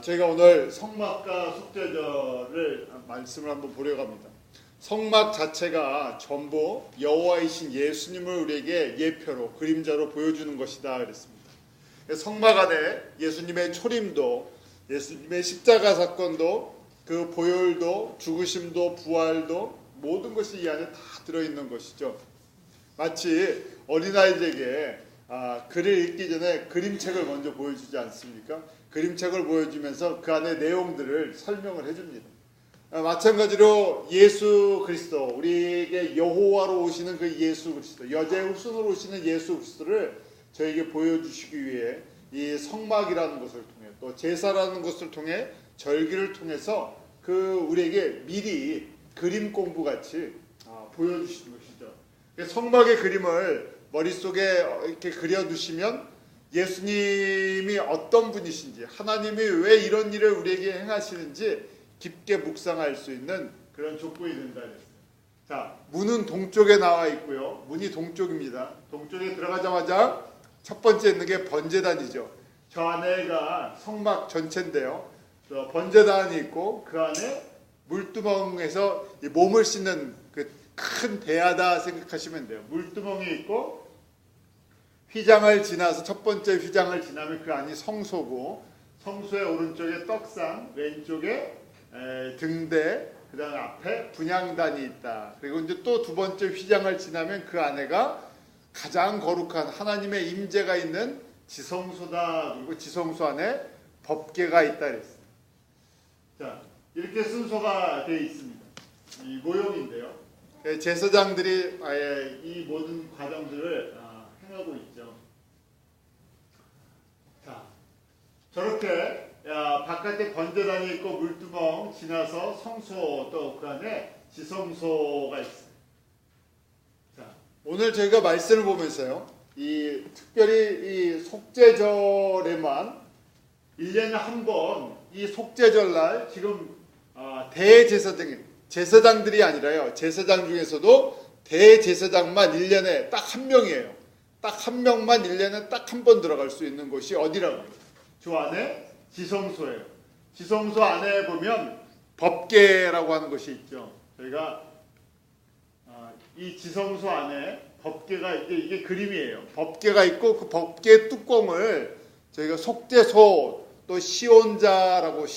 저희가 오늘 성막과 속죄절을 말씀을 한번 보려고 합니다. 성막 자체가 전부 여호와이신 예수님을 우리에게 예표로 그림자로 보여주는 것이다 그랬습니다. 성막 안에 예수님의 초림도, 예수님의 십자가 사건도, 그 보혈도, 죽으심도, 부활도 모든 것이 이 안에 다 들어있는 것이죠. 마치 어린아이에게 글을 읽기 전에 그림책을 먼저 보여주지 않습니까? 그림책을 보여주면서 그 안에 내용들을 설명을 해줍니다. 마찬가지로 예수 그리스도, 우리에게 여호와로 오시는 그 예수 그리스도, 여자의 후손으로 오시는 예수 그리스도를 저에게 보여주시기 위해 이 성막이라는 것을 통해, 또 제사라는 것을 통해, 절기를 통해서 그 우리에게 미리 그림 공부같이 보여주시는 것이죠. 성막의 그림을 머릿속에 이렇게 그려두시면 예수님이 어떤 분이신지, 하나님이 왜 이런 일을 우리에게 행하시는지 깊게 묵상할 수 있는 그런 조건이 된다 그랬어요. 자, 문은 동쪽에 나와 있고요. 문이 동쪽입니다. 동쪽에 들어가자마자 첫 번째 있는 게 번제단이죠. 저 안에가 성막 전체인데요. 번제단이 있고 그 안에 물두멍에서 몸을 씻는 그 큰 대야다 생각하시면 돼요. 물두멍이 있고 휘장을 지나서 첫 번째 휘장을 지나면 그 안이 성소고, 성소의 오른쪽에 떡상, 왼쪽에 등대, 그 다음에 앞에 분향단이 있다. 그리고 이제 또 두 번째 휘장을 지나면 그 안에가 가장 거룩한 하나님의 임재가 있는 지성소다. 그리고 지성소 안에 법궤가 있다 그랬어요. 자, 이렇게 순서가 되어 있습니다. 이 모형인데요. 제사장들이 아예 이 모든 과정들을 행하고 있죠. 자, 저렇게 바깥에 번제단이 있고 물두멍 지나서 성소, 또 그 안에 지성소가 있어요. 자, 오늘 저희가 말씀을 보면서요, 특별히 이 속죄절에만 1년에 한 번 이 속죄절날 지금 제사장들이 아니라요, 제사장 중에서도 대제사장만 1년에 딱 한 명이에요. 딱 한 명만 1년에 딱 한 번 들어갈 수 있는 곳이 어디라고요? 저 안에 지성소예요. 지성소 안에 보면 법궤라고 하는 것이 있죠. 저희가 이 지성소 안에 법궤가 이게 그림이에요. 법궤가 있고 그 법궤 뚜껑을 저희가 속죄소, 또 시온자라고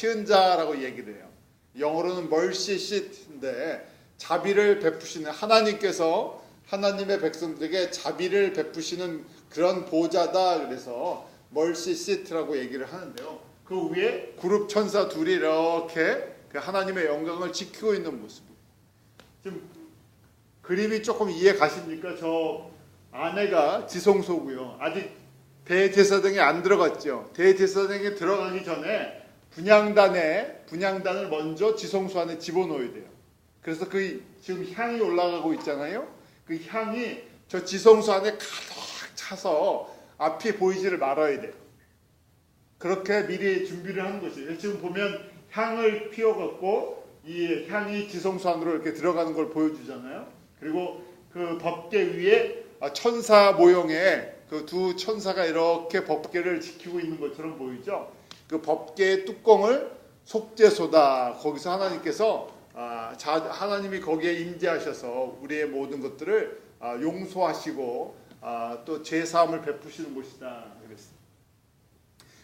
얘기를 해요. 영어로는 mercy seat인데 자비를 베푸시는, 하나님께서 하나님의 백성들에게 자비를 베푸시는 그런 보좌다. 그래서 mercy seat라고 얘기를 하는데요. 그 위에 그룹 천사 둘이 이렇게 그 하나님의 영광을 지키고 있는 모습. 지금 그림이 조금 이해 가십니까? 저 안에가 지성소고요. 아직 대제사장이 안 들어갔죠. 대제사장이 들어가기 전에 분향단을 먼저 지성소 안에 집어넣어야 돼요. 그래서 그 지금 향이 올라가고 있잖아요. 그 향이 저 지성소 안에 가득 차서 앞이 보이지를 말아야 돼요. 그렇게 미리 준비를 하는 것이에요. 지금 보면 향을 피워갖고 이 향이 지성소 안으로 이렇게 들어가는 걸 보여주잖아요. 그리고 그 법궤 위에 천사 모형의 그 두 천사가 이렇게 법궤를 지키고 있는 것처럼 보이죠. 그 법궤의 뚜껑을 속죄소다. 거기서 하나님께서 하나님이 거기에 임재하셔서 우리의 모든 것들을 용서하시고 또 죄사함을 베푸시는 곳이다 그랬어요.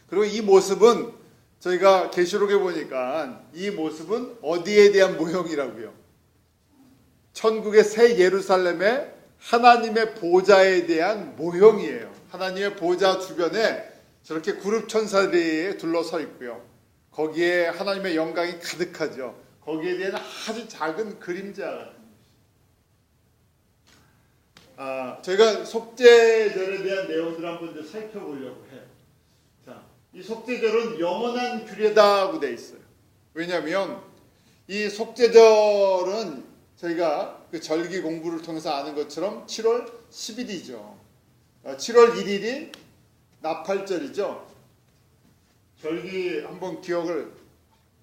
그리고 이 모습은 저희가 계시록에 보니까 이 모습은 어디에 대한 모형이라고요? 천국의 새 예루살렘의 하나님의 보좌에 대한 모형이에요. 하나님의 보좌 주변에 저렇게 그룹 천사들이 둘러서 있고요. 거기에 하나님의 영광이 가득하죠. 거기에 대한 아주 작은 그림자 같은 저희가 속죄절에 대한 내용들을 한번 이제 살펴보려고 해요. 자, 이 속죄절은 영원한 규례다고 되어 있어요. 왜냐하면 이 속죄절은 저희가 그 절기 공부를 통해서 아는 것처럼 7월 10일이죠. 7월 1일이 나팔절이죠. 절기 한번 기억을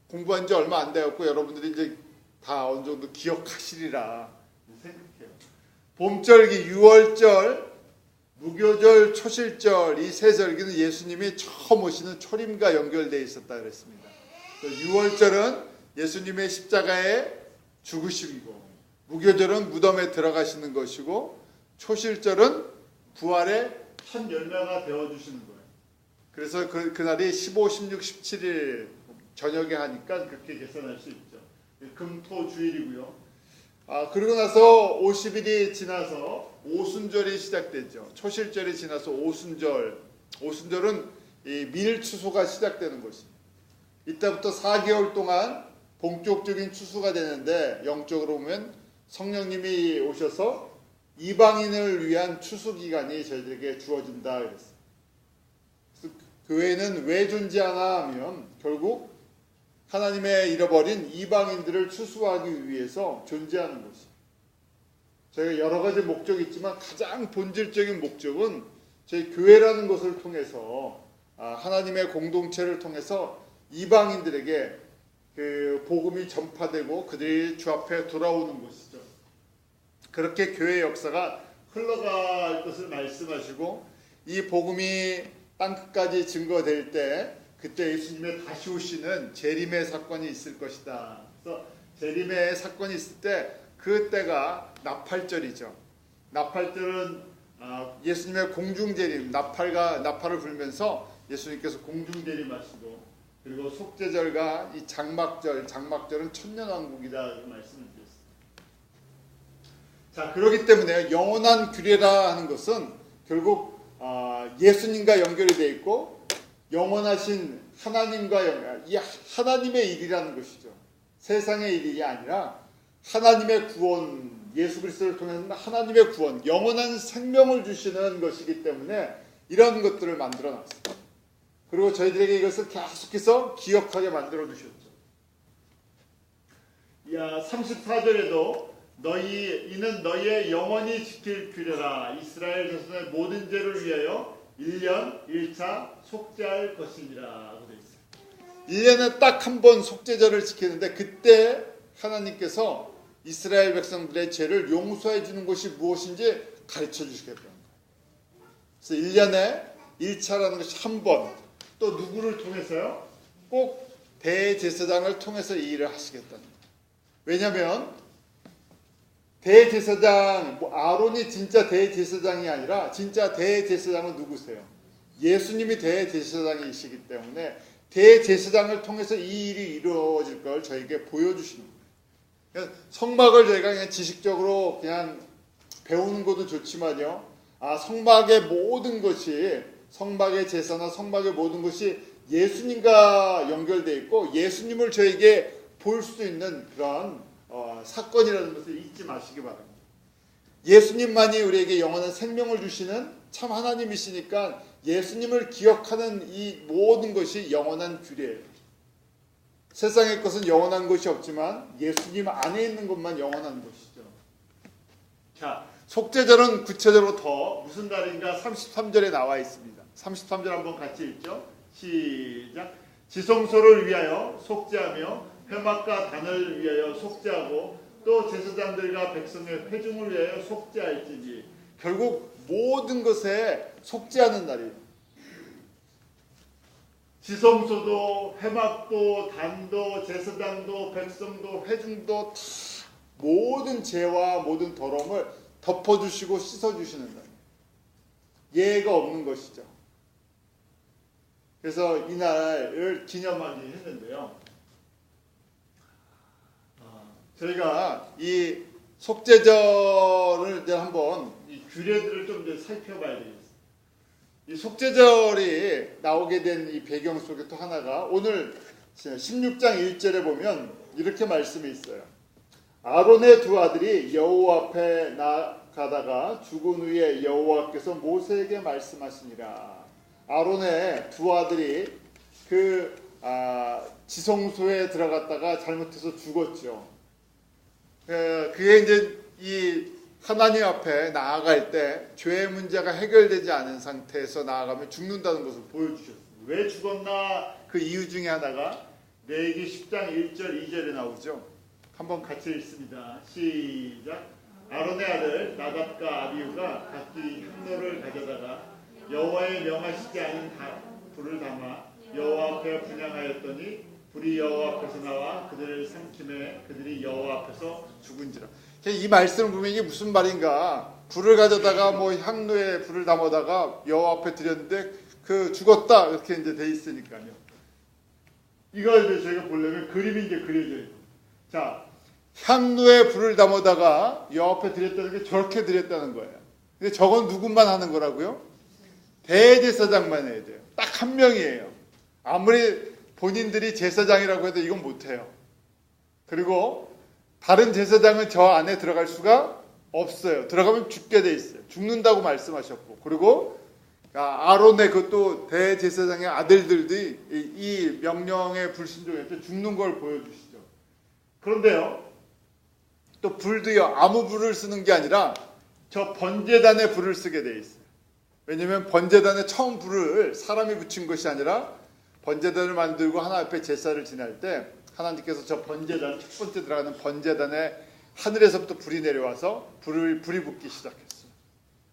공부한 지 얼마 안 되었고 여러분들이 이제 다 어느 정도 기억하시리라 생각해요. 봄절기 6월절, 무교절, 초실절 이 세 절기는 예수님이 처음 오시는 초림과 연결되어 있었다 그랬습니다. 6월절은 예수님의 십자가에 죽으시고, 무교절은 무덤에 들어가시는 것이고, 초실절은 부활의 첫 열매가 되어주시는 거예요. 그래서 그날이 15, 16, 17일 저녁에 하니까 그렇게 계산할 수 있죠. 금토주일이고요. 그리고 나서 50일이 지나서 오순절이 시작되죠. 초실절이 지나서 오순절. 오순절은 이 밀추수가 시작되는 것입니다. 이때부터 4개월 동안 본격적인 추수가 되는데, 영적으로 보면 성령님이 오셔서 이방인을 위한 추수 기간이 저희들에게 주어진다 그랬어요. 그래서 교회는 왜 존재하나 하면 결국 하나님의 잃어버린 이방인들을 추수하기 위해서 존재하는 것이에요. 저희가 여러 가지 목적이 있지만 가장 본질적인 목적은 저희 교회라는 것을 통해서, 하나님의 공동체를 통해서 이방인들에게 그 복음이 전파되고 그들이 주 앞에 돌아오는 것이죠. 그렇게 교회의 역사가 흘러갈 것을 말씀하시고, 이 복음이 땅끝까지 증거될 때 그때 예수님의 다시 오시는 재림의 사건이 있을 것이다. 그래서 재림의 사건이 있을 때 그때가 나팔절이죠. 나팔절은 예수님의 공중재림, 나팔을 불면서 예수님께서 공중재림하시고, 그리고 속죄절과 이 장막절은 천년왕국이다 말씀을 드렸습니다. 자, 그렇기 때문에 영원한 규례라 하는 것은 결국 예수님과 연결이 되어 있고, 영원하신 하나님과 이 하나님의 일이라는 것이죠. 세상의 일이 아니라 하나님의 구원, 예수 그리스도를 통해서 하나님의 구원, 영원한 생명을 주시는 것이기 때문에 이런 것들을 만들어 놨습니다. 그리고 저희들에게 이것을 계속해서 기억하게 만들어 주셨죠. 34절에도 이는 너희의 영원히 지킬 규례라. 이스라엘 자손의 모든 죄를 위하여 1년 1차 속죄할 것이니라. 1년에 딱 한 번 속죄절을 지키는데, 그때 하나님께서 이스라엘 백성들의 죄를 용서해 주는 것이 무엇인지 가르쳐 주시겠다는 거예요. 그래서 1년에 1차라는 것이 한 번, 또 누구를 통해서요? 꼭 대제사장을 통해서 이 일을 하시겠다는 거예요. 왜냐하면 대제사장, 아론이 진짜 대제사장이 아니라 진짜 대제사장은 누구세요? 예수님이 대제사장이시기 때문에 대제사장을 통해서 이 일이 이루어질 걸 저에게 보여주시는 거예요. 성막을 저희가 그냥 지식적으로 그냥 배우는 것도 좋지만요, 성막의 모든 것이, 성막의 제사나 성막의 모든 것이 예수님과 연결되어 있고 예수님을 저에게 볼 수 있는 그런 사건이라는 것을 잊지 마시기 바랍니다. 예수님만이 우리에게 영원한 생명을 주시는 참 하나님이시니까 예수님을 기억하는 이 모든 것이 영원한 규례예요. 세상의 것은 영원한 것이 없지만 예수님 안에 있는 것만 영원한 것이죠. 자, 속죄절은 구체적으로 더 무슨 날인가 33절에 나와 있습니다. 33절 한번 같이 읽죠. 시작. 지성소를 위하여 속죄하며 회막과 단을 위하여 속죄하고 또 제사장들과 백성의 회중을 위하여 속죄할지니. 결국 모든 것에 속죄하는 날이에요. 지성소도 회막도 단도 제사장도 백성도 회중도 다 모든 죄와 모든 더러움을 덮어주시고 씻어주시는 날. 예가 없는 것이죠. 그래서 이날을 기념하기 했는데요. 저희가 이 속죄절을 이제 한번 이 규례들을 좀 이제 살펴봐야 되겠습니다. 이 속죄절이 나오게 된 이 배경 속에 또 하나가 오늘 16장 1절에 보면 이렇게 말씀이 있어요. 아론의 두 아들이 여호와 앞에 나가다가 죽은 후에 여호와께서 모세에게 말씀하시니라. 아론의 두 아들이 지성소에 들어갔다가 잘못해서 죽었죠. 그게 이제 이 하나님 앞에 나아갈 때 죄의 문제가 해결되지 않은 상태에서 나아가면 죽는다는 것을 보여주셨습니다. 왜 죽었나? 그 이유 중에 하나가 레위기 10장 1절 2절에 나오죠. 한번 같이 읽습니다. 시작. 아론의 아들 나답과 아비후가 각기 향로를 가져다가 여호와의 명하시지 않은 불을 담아 여호와 앞에 분향하였더니 불이 여호와 앞에서 나와 그들을 삼키매 그들이 여호와 앞에서 죽은지라. 이 말씀을 보면 이게 무슨 말인가? 불을 가져다가 뭐 향로에 불을 담아다가 여호와 앞에 드렸는데 그 죽었다 이렇게 이제 돼 있으니까요. 이걸 이제 저희가 보려면 그림이 이제 그려져 있고, 자 향로에 불을 담아다가 여호와 앞에 드렸다는 게 저렇게 드렸다는 거예요. 근데 저건 누구만 하는 거라고요? 대제사장만 해야 돼요. 딱 한 명이에요. 아무리 본인들이 제사장이라고 해도 이건 못해요. 그리고 다른 제사장은 저 안에 들어갈 수가 없어요. 들어가면 죽게 돼 있어요. 죽는다고 말씀하셨고, 그리고 아론의 그것도 대제사장의 아들들도 이 명령에 불순종해서 죽는 걸 보여주시죠. 그런데요, 또 불도요, 아무 불을 쓰는 게 아니라 저 번제단의 불을 쓰게 돼 있어요. 왜냐하면 번제단에 처음 불을 사람이 붙인 것이 아니라 번제단을 만들고 하나님 앞에 제사를 지낼 때 하나님께서 저 번제단, 첫 번째 들어가는 번제단에 하늘에서부터 불이 내려와서 불이 붙기 시작했어요.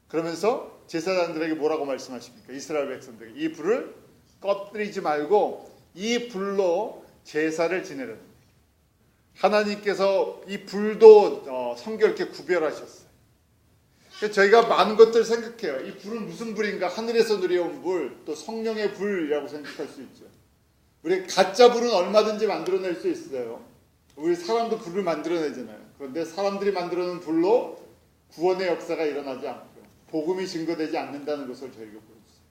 그러면서 제사장들에게 뭐라고 말씀하십니까? 이스라엘 백성들에게 이 불을 꺼뜨리지 말고 이 불로 제사를 지내라는 거예요. 하나님께서 이 불도 성결케 구별하셨어요. 저희가 많은 것들 생각해요. 이 불은 무슨 불인가? 하늘에서 내려온 불, 또 성령의 불이라고 생각할 수 있죠. 우리 가짜 불은 얼마든지 만들어낼 수 있어요. 우리 사람도 불을 만들어내잖아요. 그런데 사람들이 만들어낸 불로 구원의 역사가 일어나지 않고요. 복음이 증거되지 않는다는 것을 저희가 보여주세요.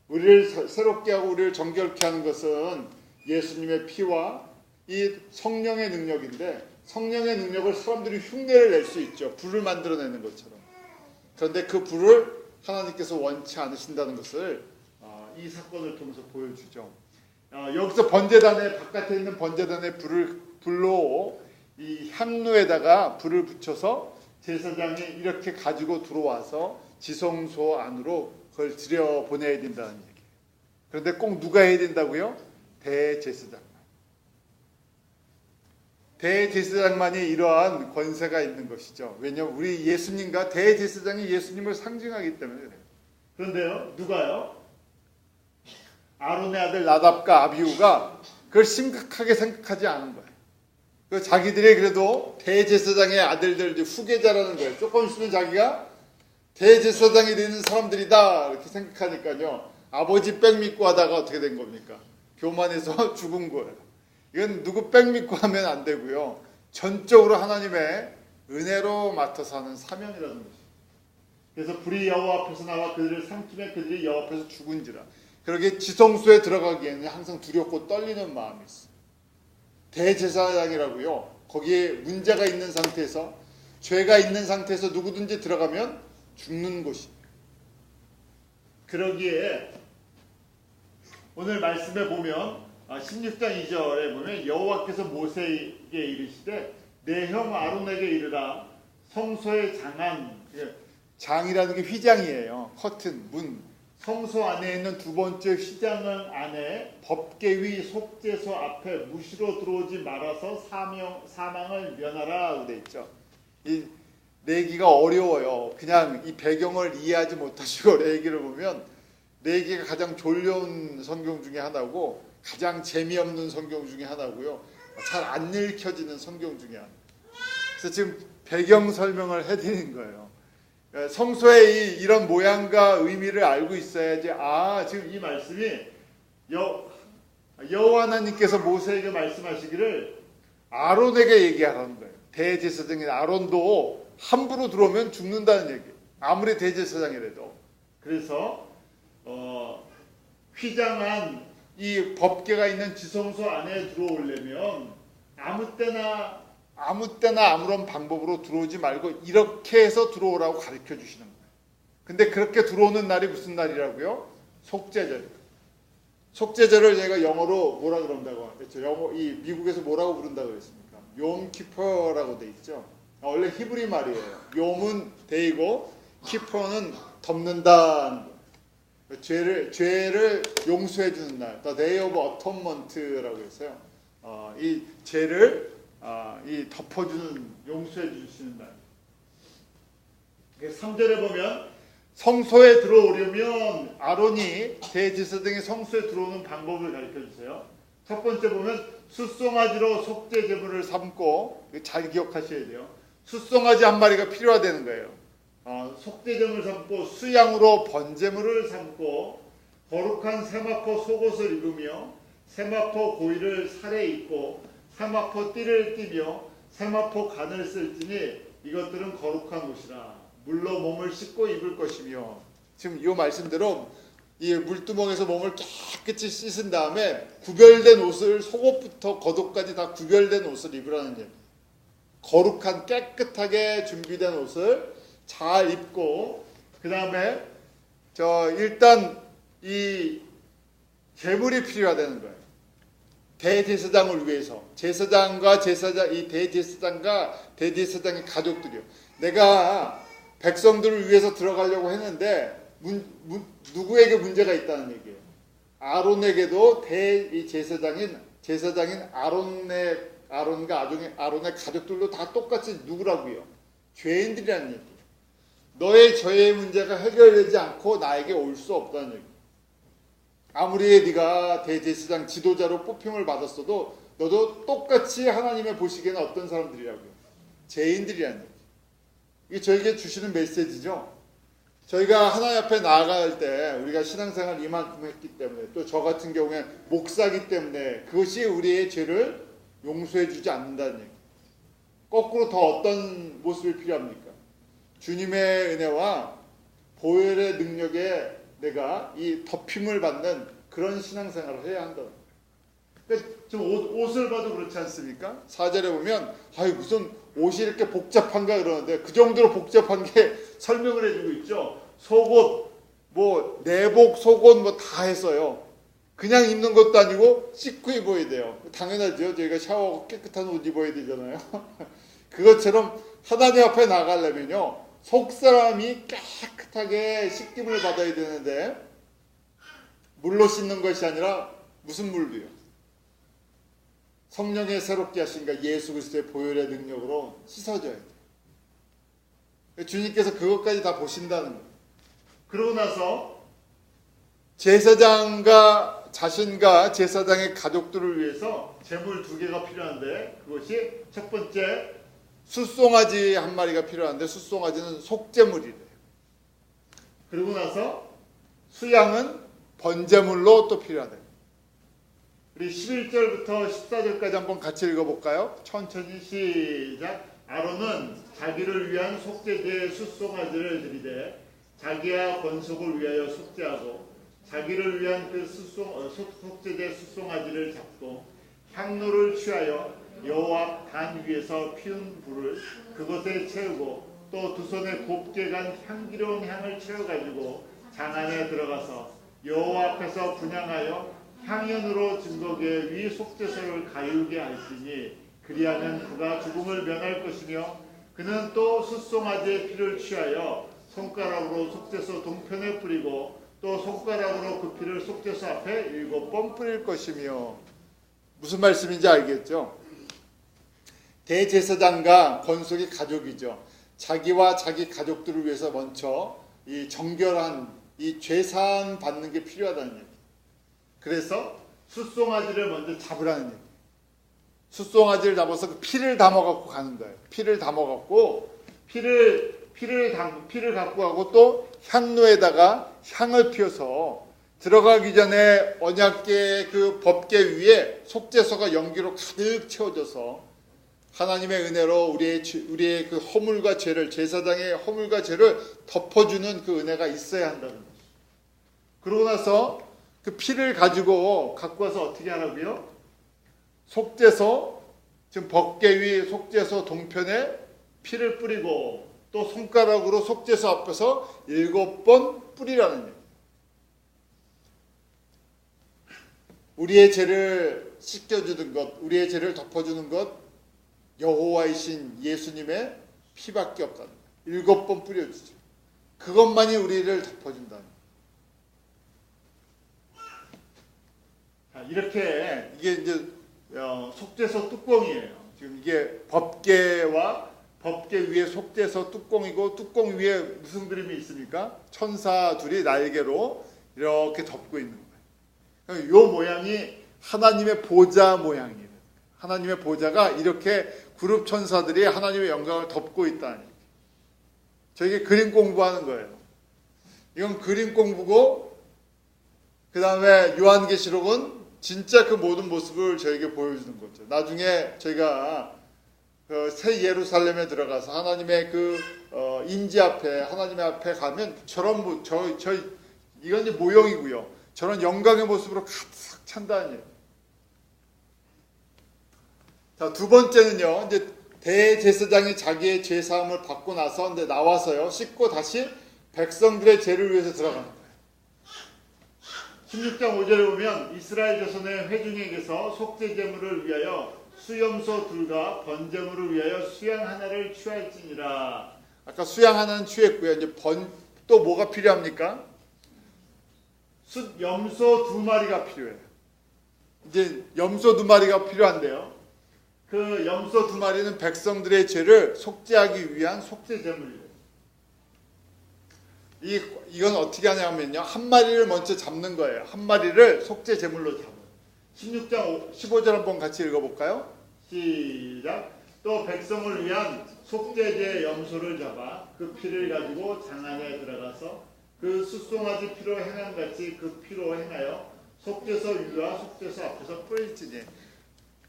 우리를 새롭게 하고 우리를 정결케 하는 것은 예수님의 피와 이 성령의 능력인데, 성령의 능력을 사람들이 흉내를 낼 수 있죠. 불을 만들어내는 것처럼. 그런데 그 불을 하나님께서 원치 않으신다는 것을 이 사건을 통해서 보여주죠. 여기서 번제단의 바깥에 있는 번제단의 불로 이 향로에다가 불을 붙여서 제사장이 이렇게 가지고 들어와서 지성소 안으로 그걸 들여보내야 된다는 얘기예요. 그런데 꼭 누가 해야 된다고요? 대제사장만. 대제사장만이 이러한 권세가 있는 것이죠. 왜냐하면 우리 예수님과 대제사장이 예수님을 상징하기 때문에 그래요. 그런데요, 누가요? 아론의 아들 나답과 아비후가 그걸 심각하게 생각하지 않은 거예요. 자기들이 그래도 대제사장의 아들들 후계자라는 거예요. 조금 있으면 자기가 대제사장이 되는 사람들이다 이렇게 생각하니까요. 아버지 백 믿고 하다가 어떻게 된 겁니까? 교만해서 죽은 거예요. 이건 누구 백 믿고 하면 안 되고요. 전적으로 하나님의 은혜로 맡아서 하는 사명이라는 것이죠. 그래서 불이 여호와 앞에서 나와 그들을 삼키면 그들이 여호와 앞에서 죽은지라. 그러게 지성소에 들어가기에는 항상 두렵고 떨리는 마음이 있어요. 대제사장이라고요. 거기에 문제가 있는 상태에서, 죄가 있는 상태에서 누구든지 들어가면 죽는 곳입니다. 그러기에 오늘 말씀에 보면 16장 2절에 보면 여호와께서 모세에게 이르시되 내 형 아론에게 이르라 성소의 장이라는 게 휘장이에요. 커튼, 문. 성소 안에 있는 두 번째 휘장 안에 법궤위 속죄소 앞에 무시로 들어오지 말아서 사망을 면하라 되어 있죠. 이 레기가 어려워요. 그냥 이 배경을 이해하지 못하시고 레기를 보면 레기가 가장 졸려운 성경 중에 하나고 가장 재미없는 성경 중에 하나고요. 잘 안 읽혀지는 성경 중에 하나. 그래서 지금 배경 설명을 해드리는 거예요. 성소의 이런 모양과 의미를 알고 있어야지. 지금 이 말씀이 여호와 하나님께서 모세에게 말씀하시기를 아론에게 얘기하라는 거예요. 대제사장인 아론도 함부로 들어오면 죽는다는 얘기예요. 아무리 대제사장이라도. 그래서 휘장한 이 법궤가 있는 지성소 안에 들어오려면 아무 때나 아무런 방법으로 들어오지 말고 이렇게 해서 들어오라고 가르쳐 주시는 거예요. 근데 그렇게 들어오는 날이 무슨 날이라고요? 속죄절. 속죄절을 제가 영어로 뭐라 그런다고 했죠? 이 미국에서 뭐라고 부른다고 그랬습니까? 욤키퍼라고 돼 있죠. 원래 히브리 말이에요. 욤은 데이고 키퍼는 덮는다. 죄를 용서해 주는 날, The Day of Atonement라고 해서요. 이 죄를 이 덮어주는, 용서해 주시는 날. 3절에 보면 성소에 들어오려면 아론이 대제사장이 성소에 들어오는 방법을 가르쳐 주세요. 첫 번째 보면 숫송아지로 속죄 제물을 삼고, 잘 기억하셔야 돼요. 숫송아지 한 마리가 필요하다는 거예요. 속죄 제물을 삼고 수양으로 번제물을 삼고 거룩한 세마포 속옷을 입으며 세마포 고이를 살에 입고 세마포 띠를 띠며 세마포 간을 쓸지니 이것들은 거룩한 옷이라. 물로 몸을 씻고 입을 것이며, 지금 이 말씀대로 이 물두멍에서 몸을 깨끗이 씻은 다음에 구별된 옷을, 속옷부터 겉옷까지 다 구별된 옷을 입으라는 얘기. 거룩한 깨끗하게 준비된 옷을 잘 입고, 그 다음에 일단 이 제물이 필요하다는 거예요. 대제사장을 위해서, 이 대제사장과 대제사장의 가족들이요. 내가 백성들을 위해서 들어가려고 했는데 누구에게 문제가 있다는 얘기예요. 아론에게도 제사장인 아론과 아론의 가족들도 다 똑같이 누구라고요? 죄인들이라는 얘기예요. 너의 죄의 문제가 해결되지 않고 나에게 올 수 없다는 얘기예요. 아무리 네가 대제사장 지도자로 뽑힘을 받았어도 너도 똑같이 하나님의 보시기에는 어떤 사람들이라고요? 죄인들이라는 얘기예요. 이게 저에게 주시는 메시지죠. 저희가 하나님 앞에 나아갈 때 우리가 신앙생활을 이만큼 했기 때문에, 또 저 같은 경우에 목사기 때문에 그것이 우리의 죄를 용서해 주지 않는다는 얘기. 거꾸로 더 어떤 모습이 필요합니까? 주님의 은혜와 보혈의 능력에 내가 이 덮임을 받는 그런 신앙생활을 해야 한다. 그러니까 좀 옷을 봐도 그렇지 않습니까? 4절에 보면 무슨 옷이 이렇게 복잡한가 그러는데 그 정도로 복잡한 게 설명을 해주고 있죠. 속옷, 내복, 속옷 다 했어요. 그냥 입는 것도 아니고 씻고 입어야 돼요. 당연하죠. 저희가 샤워하고 깨끗한 옷 입어야 되잖아요. 그것처럼 하나님 앞에 나가려면요, 속사람이 깨끗하게 씻김을 받아야 되는데, 물로 씻는 것이 아니라 무슨 물로요? 성령의 새롭게 하신가 예수 그리스도의 보혈의 능력으로 씻어져야 돼요. 주님께서 그것까지 다 보신다는 거예요. 그러고 나서 제사장과 자신과 제사장의 가족들을 위해서 제물 2개가 필요한데, 그것이 첫 번째 숫송아지 한 마리가 필요한데, 숫송아지는 속제물이래요. 그리고 나서 수양은 번제물로 또 필요하다. 우리 11절부터 14절까지 한번 같이 읽어볼까요? 천천히 시작. 아론은 자기를 위한 속죄제의 숫송아지를 드리되 자기와 권속을 위하여 속죄하고 자기를 위한 그 속죄제 숫송아지를 잡고 향로를 취하여 여호와 단 위에서 피운 불을 그것에 채우고 또 두 손에 곱게 간 향기로운 향을 채워가지고 장 안에 들어가서 여호와 앞에서 분향하여 향연으로 증거기에 위 속죄소를 가리우게 할지니 그리하면 그가 죽음을 면할 것이며 그는 또 숫송아지의 피를 취하여 손가락으로 속죄소 동편에 뿌리고 또 손가락으로 그 피를 속죄소 앞에 7번 뿌릴 것이며. 무슨 말씀인지 알겠죠? 대제사장과 권속이 가족이죠. 자기와 자기 가족들을 위해서 먼저 이 정결한 이 죄사함 받는 게 필요하다는 얘기. 그래서 숫송아지를 먼저 잡으라는 얘기. 숫송아지를 잡아서 그 피를 담아갖고 가는 거예요. 피를 담아갖고 피를 갖고 가고 또 향로에다가 향을 피워서 들어가기 전에 언약궤 그 법궤 위에 속죄소가 연기로 가득 채워져서 하나님의 은혜로 우리의 그 허물과 죄를, 제사장의 허물과 죄를 덮어주는 그 은혜가 있어야 한다는 거죠. 그러고 나서 그 피를 갖고 와서 어떻게 하라고요? 속죄소, 지금 법궤 위 속죄소 동편에 피를 뿌리고 또 손가락으로 속죄소 앞에서 7번 뿌리라는 얘기예요. 우리의 죄를 씻겨주는 것, 우리의 죄를 덮어주는 것, 여호와이신 예수님의 피밖에 없다는 거예요. 7번 뿌려주죠. 그것만이 우리를 덮어준다는 거예요. 이렇게 이게 이제 속죄소 뚜껑이에요. 지금 이게 법궤와 법궤 위에 속죄서 뚜껑이고 뚜껑 위에 무슨 그림이 있습니까? 천사 둘이 날개로 이렇게 덮고 있는 거예요. 이 모양이 하나님의 보좌 모양이에요. 하나님의 보좌가 이렇게 그룹 천사들이 하나님의 영광을 덮고 있다는 얘기예요. 저에게 그림 공부하는 거예요. 이건 그림 공부고 그 다음에 요한계시록은 진짜 그 모든 모습을 저에게 보여주는 거죠. 나중에 저희가 새 예루살렘에 들어가서 하나님의 임재 앞에 하나님의 앞에 가면 저런 이건 이제 모형이고요. 저런 영광의 모습으로 가득 찬다는 얘기예요. 자, 두 번째는요. 이제 대제사장이 자기의 죄 사함을 받고 나서 이제 나와서요. 씻고 다시 백성들의 죄를 위해서 들어가는 거예요. 16장 5절에 보면 이스라엘 자손의 회중에게서 속죄 제물을 위하여 수염소 둘과 번제물을 위하여 수양 하나를 취할지니라. 아까 수양 하나는 취했고요. 이제 또 뭐가 필요합니까? 염소 2마리가 필요해요. 이제 염소 2마리가 필요한데요. 그 염소 2마리는 백성들의 죄를 속죄하기 위한 속죄 제물이에요. 이건 어떻게 하냐면요. 한 마리를 먼저 잡는 거예요. 한 마리를 속죄 제물로 잡아요. 16장 15절 한번 같이 읽어볼까요? 시작. 또 백성을 위한 속죄제 염소를 잡아 그 피를 가지고 장 안에 들어가서 그 숫송아지 피로 행한 같이 그 피로 행하여 속죄소 위와 속죄소 앞에서 뿌릴지니.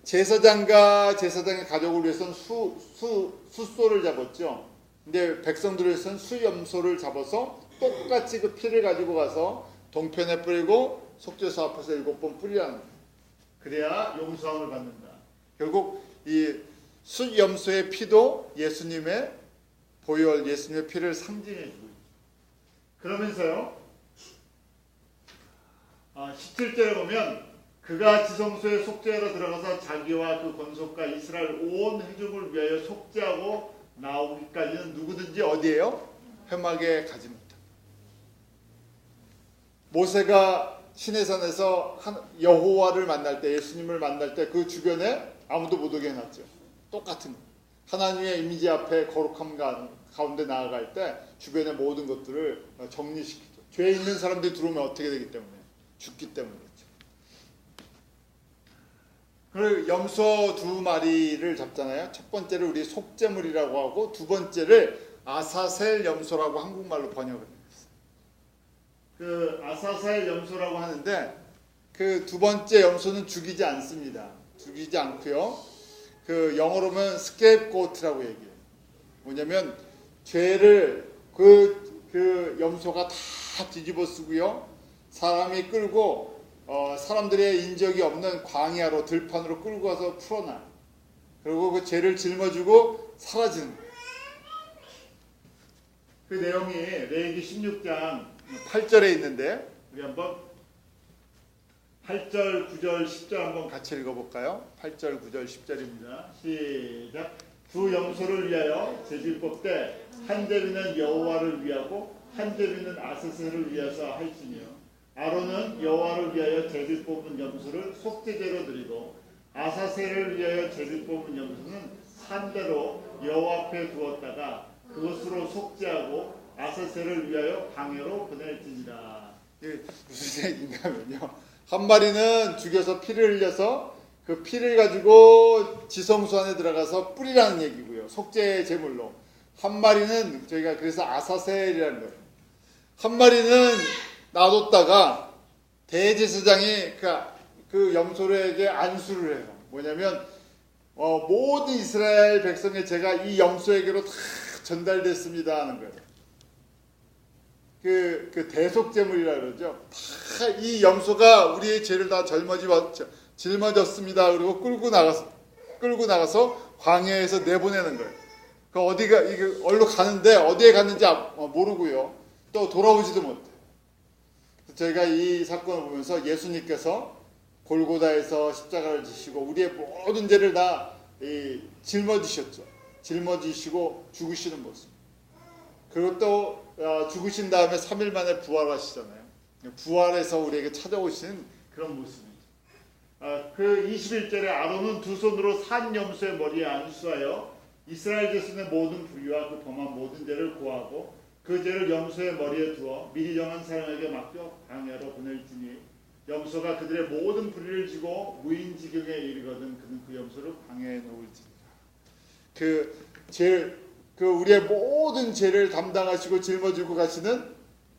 제사장과 제사장의 가족을 위해서는 숫소를 잡았죠. 근데 백성들을 위해서는 수염소를 잡아서 똑같이 그 피를 가지고 가서 동편에 뿌리고 속죄소 앞에서 7번 뿌리라는 거예요. 그래야 용서함을 받는다. 결국 이 숫염소의 피도 예수님의 보혈, 예수님의 피를 상징해 주고 있죠. 그러면서요 17절에 보면 그가 지성소에 속죄하러 들어가서 자기와 그 권속과 이스라엘 온 회중을 위하여 속죄하고 나오기까지는 누구든지 어디에요? 회막에 가지 못합니다. 모세가 시내산에서 여호와를 만날 때, 예수님을 만날 때 그 주변에 아무도 못 오게 해놨죠. 똑같은 거. 하나님의 임재 앞에 거룩함 가운데 나아갈 때 주변의 모든 것들을 정리시키죠. 죄 있는 사람들이 들어오면 어떻게 되기 때문에? 죽기 때문에 그렇죠. 그리고 염소 2마리를 잡잖아요. 첫 번째를 우리 속죄물이라고 하고 두 번째를 아사셀 염소라고 한국말로 번역을 했어요. 그 아사셀 염소라고 하는데 그 두 번째 염소는 죽이지 않습니다. 죽이지 않고요. 그 영어로는 스케이프고트라고 얘기해요. 뭐냐면 죄를 그 염소가 다 뒤집어 쓰고요. 사람이 끌고 사람들의 인적이 없는 광야로 들판으로 끌고 가서 풀어놔요. 그리고 그 죄를 짊어지고 사라지는 거예요. 그 내용이 레위기 16장 8절에 있는데 우리 한번 8절, 9절, 10절 한번 같이 읽어볼까요? 8절, 9절, 10절입니다. 시작. 두 염소를 위하여 제비뽑 때 한 제비는 여호와를 위하고 한 제비는 아사셀을 위하서 할지니요. 아론은 여호와를 위하여 제비 뽑은 염소를 속죄제로 드리고 아사셀을 위하여 제비 뽑은 염소는 산대로 여호와 앞에 두었다가 그것으로 속죄하고 아사셀을 위하여 광야로 보낼지니라. 이게 무슨 얘기인가면요. 한 마리는 죽여서 피를 흘려서 그 피를 가지고 지성소 안에 들어가서 뿌리라는 얘기고요. 속죄 제물로. 한 마리는 저희가 그래서 아사셀이라는 거예요. 한 마리는 놔뒀다가 대제사장이 그 염소에게 안수를 해요. 뭐냐면 모든 이스라엘 백성의 죄가 이 염소에게로 다 전달됐습니다 하는 거예요. 그 대속제물이라 그러죠. 다 이 염소가 우리의 죄를 다 짊어졌습니다. 그리고 끌고 나가서 광야에서 내보내는 거예요. 그 어디가 이게 어디로 가는데 어디에 갔는지 모르고요. 또 돌아오지도 못해. 저희가 이 사건을 보면서 예수님께서 골고다에서 십자가를 지시고 우리의 모든 죄를 다 짊어지셨죠. 짊어지시고 죽으시는 모습. 그리고 또 죽으신 다음에 3일 만에 부활하시잖아요. 부활해서 우리에게 찾아오시는 그런 모습이죠. 그 21절에 아론은 두 손으로 산 염소의 머리에 안수하여 이스라엘 자손의 모든 불의와 그 범한 모든 죄를 고하고 그 죄를 염소의 머리에 두어 미리 정한 사람에게 맡겨 광야로 보낼지니 염소가 그들의 모든 불의를 지고 무인지경에 이르거든 그는 그 염소를 광야에 놓을지니라. 우리의 모든 죄를 담당하시고 짊어지고 가시는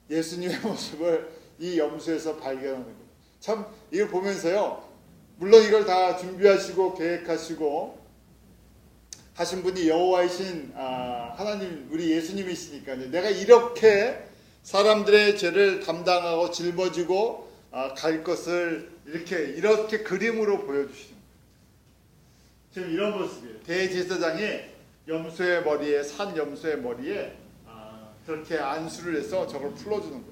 예수님의 모습을 이 염소에서 발견하는 거예요. 참 이걸 보면서요, 물론 이걸 다 준비하시고 계획하시고 하신 분이 여호와이신 하나님, 우리 예수님이시니까요. 내가 이렇게 사람들의 죄를 담당하고 짊어지고 갈 것을 이렇게 그림으로 보여주시는 거예요. 지금 이런 모습이에요. 대제사장이 염소의 머리에, 산 염소의 머리에 그렇게 안수를 해서 저걸 풀어주는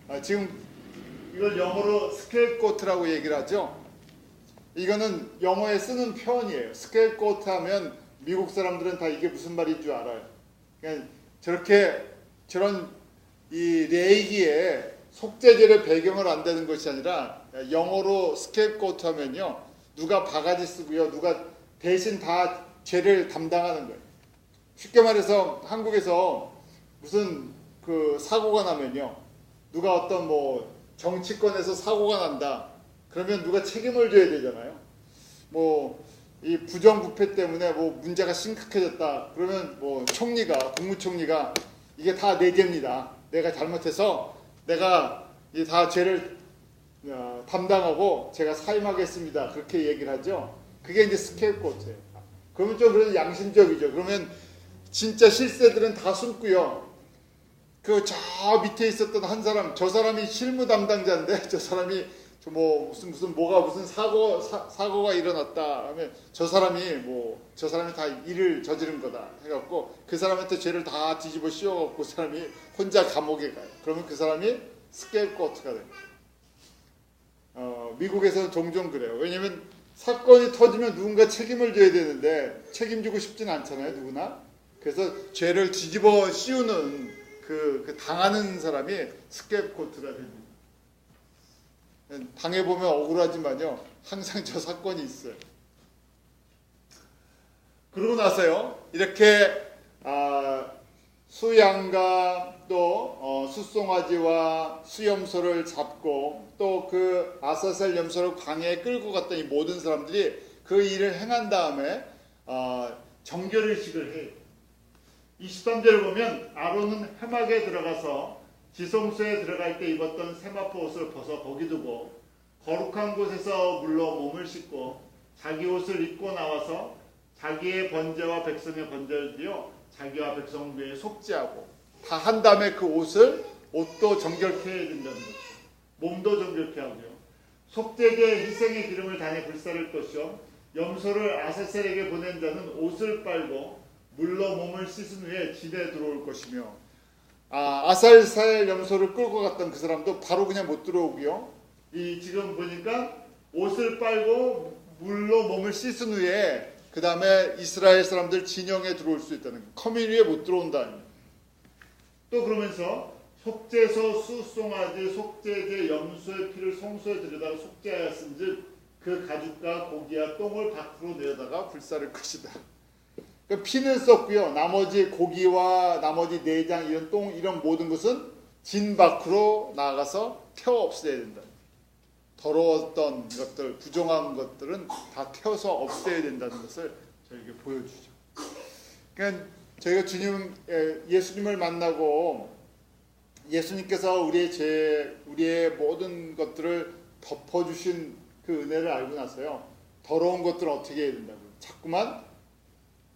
거예요. 지금 이걸 영어로 스케일코트라고 얘기를 하죠. 이거는 영어에 쓰는 표현이에요. 스케일코트 하면 미국 사람들은 다 이게 무슨 말인 줄 알아요. 그러니까 저런 이 레이기에 속죄제를 배경을 안 되는 것이 아니라 영어로 스케일코트 하면요, 누가 바가지 쓰고요, 누가 대신 다 죄를 담당하는 거예요. 쉽게 말해서 한국에서 무슨 그 사고가 나면요, 누가 어떤 정치권에서 사고가 난다. 그러면 누가 책임을 져야 되잖아요. 이 부정부패 때문에 문제가 심각해졌다. 그러면 국무총리가 이게 다 내 죄입니다. 내가 잘못해서 내가 다 죄를 담당하고 제가 사임하겠습니다. 그렇게 얘기를 하죠. 그게 이제 스케일코트예요. 그러면 좀 그래도 양심적이죠. 그러면 진짜 실세들은 다 숨고요. 저 밑에 있었던 한 사람, 저 사람이 실무 담당자인데 저 사람이 무슨 사고가 일어났다 하면 저 사람이 다 일을 저지른 거다 해갖고 그 사람한테 죄를 다 뒤집어 씌워갖고 그 사람이 혼자 감옥에 가요. 그러면 그 사람이 스케일코트가 돼요. 미국에서는 종종 그래요. 왜냐면 사건이 터지면 누군가 책임을 져야 되는데 책임지고 싶진 않잖아요, 누구나. 그래서 죄를 뒤집어 씌우는 그 당하는 사람이 스케일코트가 됩니다. 당해보면 억울하지만요, 항상 저 사건이 있어요. 그러고 나서요, 이렇게 수양과 또 수송아지와 수염소를 잡고 또 그 아사셀 염소를 광야에 끌고 갔던 이 모든 사람들이 그 일을 행한 다음에 정결의식을 해요. 23절을 보면 아론은 회막에 들어가서 지성소에 들어갈 때 입었던 세마포 옷을 벗어 거기 두고 거룩한 곳에서 물로 몸을 씻고 자기 옷을 입고 나와서 자기의 번제와 백성의 번제를 드려 자기와 백성 위에 속죄하고 다 한 다음에 그 옷도 정결케 해야 된다는 거죠. 몸도 정결케 하고요. 속죄제 희생의 기름을 단에 불사를 것이요 염소를 아사셀에게 보낸 자는 옷을 빨고 물로 몸을 씻은 후에 집에 들어올 것이며, 아사셀 염소를 끌고 갔던 그 사람도 바로 그냥 못 들어오고요. 지금 보니까 옷을 빨고 물로 몸을 씻은 후에 그 다음에 이스라엘 사람들 진영에 들어올 수 있다는 거예요. 커뮤니티에 못 들어온다는 거예요. 또 그러면서 속죄소 수송아지 속죄제 염소의 피를 성소에 들여다가 속죄하였은즉 그 가죽과 고기와 똥을 밖으로 내어다가 불사를 것이다. 그러니까 피는 썼고요. 나머지 고기와 나머지 내장 이런 똥 이런 모든 것은 진 밖으로 나가서 태워 없애야 된다. 더러웠던 것들, 부정한 것들은 다 태워서 없애야 된다는 것을 저에게 보여주죠. 그러니까 저희가 예수님을 만나고 예수님께서 우리의 모든 것들을 덮어주신 그 은혜를 알고 나서요, 더러운 것들은 어떻게 해야 된다고요? 자꾸만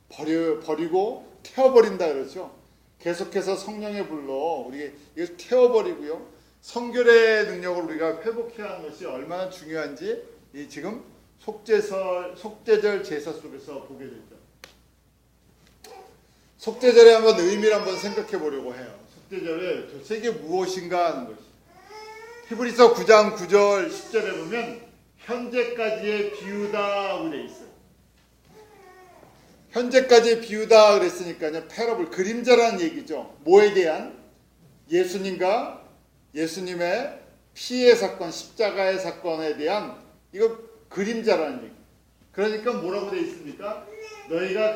버리고 태워버린다 그러죠. 계속해서 성령의 불로 우리 이걸 태워버리고요, 성결의 능력을 우리가 회복해야 하는 것이 얼마나 중요한지 지금 속죄절 제사 속에서 보게 되죠. 속죄절의 한번 의미를 한번 생각해 보려고 해요. 속죄절의 도대체 무엇인가 하는 것이. 히브리서 9장 9절 10절에 보면 현재까지의 비유다고 되어 있어요. 현재까지의 비유다 그랬으니까요, 패러블, 그림자라는 얘기죠. 뭐에 대한? 예수님과 예수님의 피의 사건, 십자가의 사건에 대한 이거 그림자라는 얘기. 그러니까 뭐라고 되어 있습니까? 너희가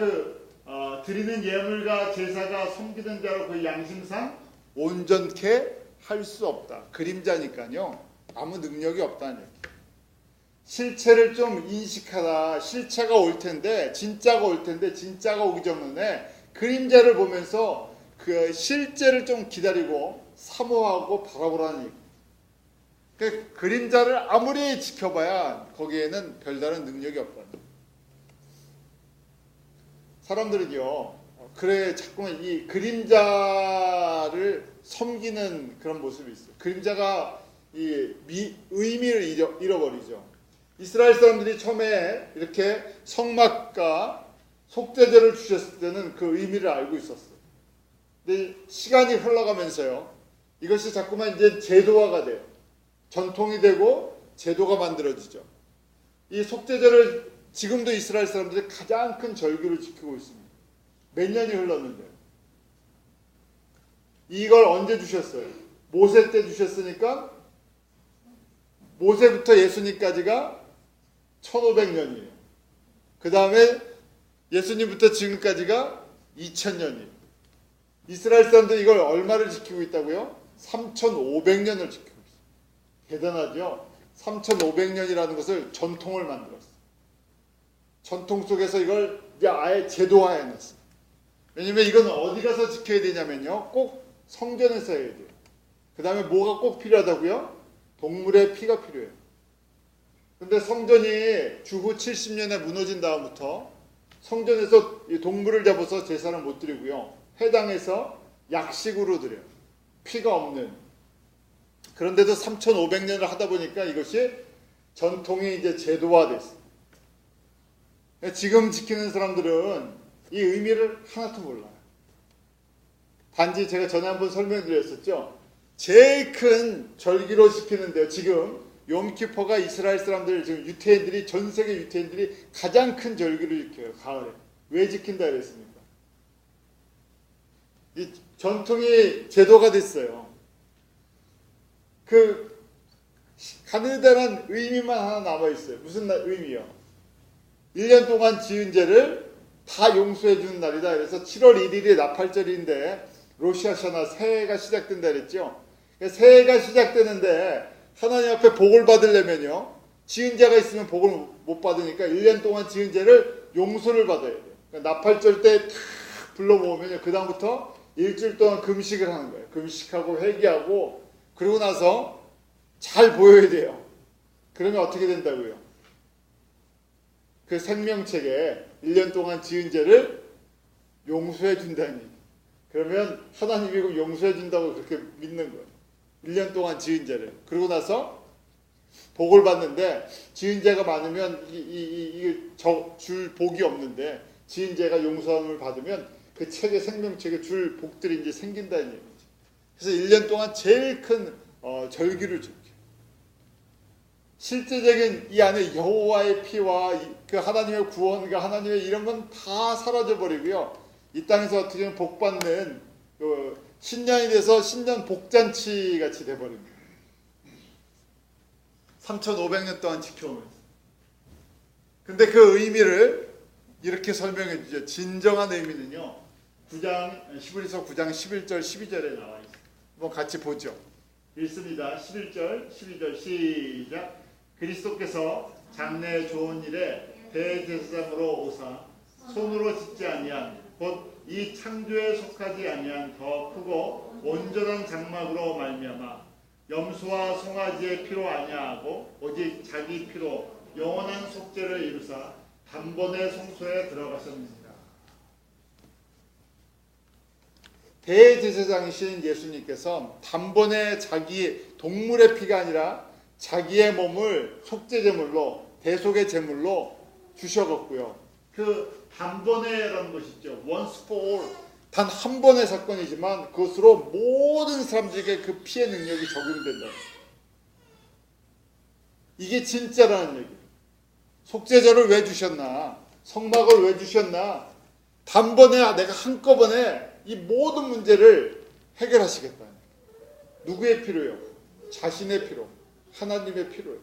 드리는 예물과 제사가 섬기는 자로 그 양심상 온전케 할 수 없다. 그림자니까요. 아무 능력이 없다는 얘기. 실체를 좀 인식하라. 실체가 올 텐데, 진짜가 올 텐데, 진짜가 오기 전에 그림자를 보면서 그 실제를 좀 기다리고 사모하고 바라보라는 얘기. 그 그림자를 아무리 지켜봐야 거기에는 별다른 능력이 없다는 얘기. 사람들은요, 그래 자꾸만 이 그림자를 섬기는 그런 모습이 있어요. 그림자가 이 의미를 잃어버리죠. 이스라엘 사람들이 처음에 이렇게 성막과 속죄제를 주셨을 때는 그 의미를 알고 있었어요. 근데 시간이 흘러가면서요, 이것이 자꾸만 이제 제도화가 돼요. 전통이 되고 제도가 만들어지죠. 이 속죄제를 지금도 이스라엘 사람들이 가장 큰 절기로 지키고 있습니다. 몇 년이 흘렀는데요. 이걸 언제 주셨어요? 모세 때 주셨으니까 모세부터 예수님까지가 1500년이에요. 그 다음에 예수님부터 지금까지가 2000년이에요. 이스라엘 사람들이 이걸 얼마를 지키고 있다고요? 3500년을 지키고 있어요. 대단하죠? 3500년이라는 것을 전통을 만들었어요. 전통 속에서 이걸 이제 아예 제도화해놨어요. 왜냐면 이건 어디 가서 지켜야 되냐면요, 꼭 성전에서 해야 돼요. 그 다음에 뭐가 꼭 필요하다고요? 동물의 피가 필요해요. 근데 성전이 주후 70년에 무너진 다음부터 성전에서 동물을 잡아서 제사를 못 드리고요, 회당에서 약식으로 드려요. 피가 없는. 그런데도 3500년을 하다 보니까 이것이 전통이 이제 제도화됐어요. 지금 지키는 사람들은 이 의미를 하나도 몰라요. 단지 제가 전에 한번 설명드렸었죠. 제일 큰 절기로 지키는데요, 지금 욤키퍼가 이스라엘 사람들, 지금 유태인들이, 전 세계 유태인들이 가장 큰 절기를 지켜요. 가을에. 왜 지킨다 그랬습니까? 이 전통이 제도가 됐어요. 그 가느다란 의미만 하나 남아있어요. 무슨 의미요? 1년 동안 지은 죄를 다 용서해 주는 날이다. 그래서 7월 1일이 나팔절인데 로시아샤나 새해가 시작된다 그랬죠. 새해가 시작되는데 하나님 앞에 복을 받으려면요, 지은 죄가 있으면 복을 못 받으니까 1년 동안 지은 죄를 용서를 받아야 돼요. 그러니까 나팔절 때 탁 불러 모으면요, 그 다음부터 일주일 동안 금식을 하는 거예요. 금식하고 회개하고, 그러고 나서 잘 보여야 돼요. 그러면 어떻게 된다고요? 그 생명책에 1년 동안 지은 죄를 용서해 준다니. 그러면 하나님이 그 용서해 준다고 그렇게 믿는 거예요. 1년 동안 지은 죄를. 그러고 나서 복을 받는데, 지은 죄가 많으면 줄 복이 없는데, 지은 죄가 용서함을 받으면 그 책의 생명책에 줄 복들이 이제 생긴다는 얘기죠. 그래서 1년 동안 제일 큰 절기를 지켜요. 실제적인 이 안에 여호와의 피와 그 하나님의 구원과 하나님의 이런 건 다 사라져 버리고요, 이 땅에서 어떻게 보면 복받는 신년이 돼서 신년 복잔치 같이 돼버립니다. 3500년 동안 지켜오면서. 근데 그 의미를 이렇게 설명해 주죠. 진정한 의미는요, 히브리서 9장 11절 12절에 나와 있어요. 한번 같이 보죠. 읽습니다. 11절 12절 시작. 그리스도께서 장래 좋은 일에 대제사장으로 오사 손으로 짓지 아니한 곧 이 창조에 속하지 아니한 더 크고 온전한 장막으로 말미암아 염소와 송아지의 피로 아니하고 오직 자기 피로 영원한 속죄를 이루사 단번에 성소에 들어가셨습니다. 대제사장이신 예수님께서 단번에 자기 동물의 피가 아니라 자기의 몸을 속죄제물로, 대속의 제물로 주셔갖고요, 그 단번에라는 것이죠. once for all, 단 한 번의 사건이지만 그것으로 모든 사람들에게 그 피의 능력이 적용된다. 이게 진짜라는 얘기예요. 속죄제를 왜 주셨나? 성막을 왜 주셨나? 단번에 내가 한꺼번에 이 모든 문제를 해결하시겠다. 누구의 필요요? 자신의 필요, 하나님의 필요요.